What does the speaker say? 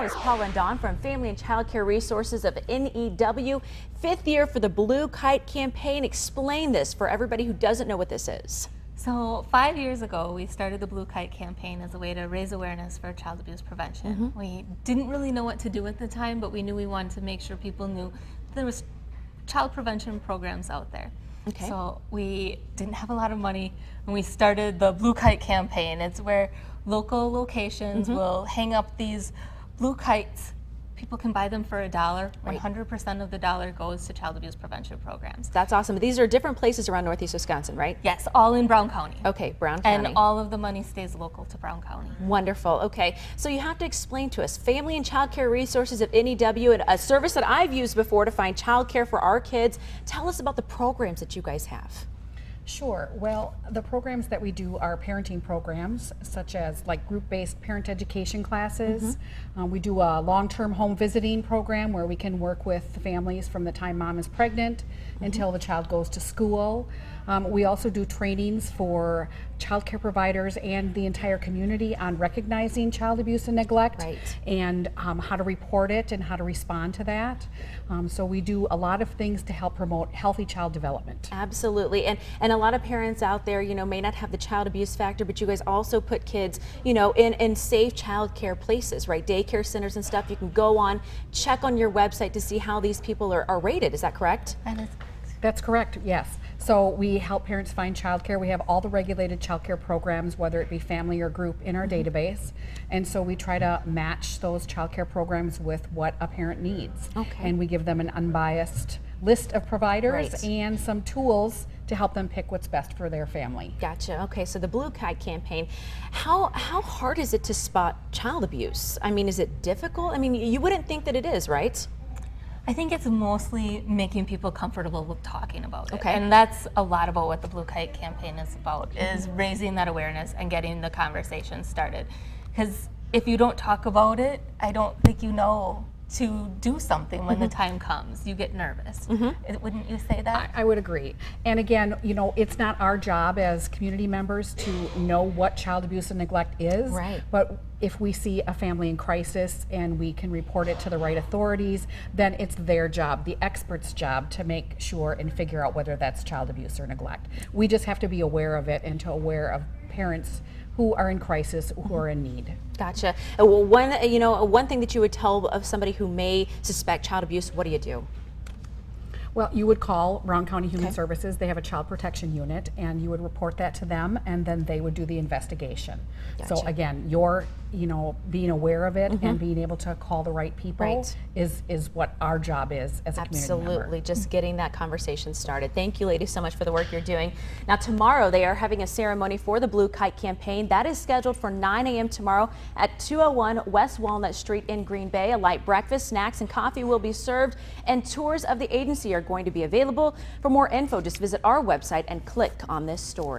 Miss Paula and Dawn from Family and Child Care Resources of NEW. 5th year for the Blue Kite campaign. Explain this for everybody who doesn't know what this is. So 5 years ago, we started the Blue Kite campaign as a way to raise awareness for child abuse prevention. We didn't really know what to do at the time, but we knew we wanted to make sure people knew there was child prevention programs out there. Okay. So we didn't have a lot of money when we started the Blue Kite campaign. It's where local locations will hang up these blue kites. People can buy them for $1. Right. 100% of the dollar goes to child abuse prevention programs. That's awesome. These are different places around Northeast Wisconsin, right? Yes, all in Brown County. Okay, Brown County. And all of the money stays local to Brown County. Wonderful. Okay, so you have to explain to us Family and Child Care Resources of NEW, and a service that I've used before to find child care for our kids. Tell us about the programs that you guys have. Sure. Well, the programs that we do are parenting programs, such as like group-based parent education classes. We do a long-term home visiting program where we can work with families from the time mom is pregnant until the child goes to school. We also do trainings for child care providers and the entire community on recognizing child abuse and neglect, and how to report it and how to respond to that. So we do a lot of things to help promote healthy child development. Absolutely, and a lot of parents out there, may not have the child abuse factor, but you guys also put kids, in safe child care places, right? Daycare centers and stuff. You can go on, check on your website to see how these people are rated. Is that correct? That's correct, yes. So we help parents find childcare. We have all the regulated childcare programs, whether it be family or group, in our database. And so we try to match those childcare programs with what a parent needs. Okay. And we give them an unbiased list of providers and some tools to help them pick what's best for their family. Gotcha. Okay, so the Blue Kite campaign, how hard is it to spot child abuse? I mean, is it difficult? I mean, you wouldn't think that it is, right? I think it's mostly making people comfortable with talking about it. Okay. And that's a lot about what the Blue Kite campaign is about, is raising that awareness and getting the conversation started. Because if you don't talk about it, I don't think you know to do something when the time comes. You get nervous. Wouldn't you say that? I would agree. And again, it's not our job as community members to know what child abuse and neglect is. Right. But if we see a family in crisis and we can report it to the right authorities, then it's their job, the expert's job, to make sure and figure out whether that's child abuse or neglect. We just have to be aware of it and to aware of parents who are in crisis, who are in need. Gotcha. Well, one thing that you would tell of somebody who may suspect child abuse, what do you do? Well, you would call Brown County Human Services. They have a child protection unit, and you would report that to them, and then they would do the investigation. Gotcha. So again, you're being aware of it and being able to call the right people is what our job is as a community member. Absolutely, just getting that conversation started. Thank you, ladies, so much for the work you're doing. Now, tomorrow they are having a ceremony for the Blue Kite campaign. That is scheduled for 9 a.m. tomorrow at 201 West Walnut Street in Green Bay. A light breakfast, snacks, and coffee will be served, and tours of the agency are going to be available. For more info, just visit our website and click on this story.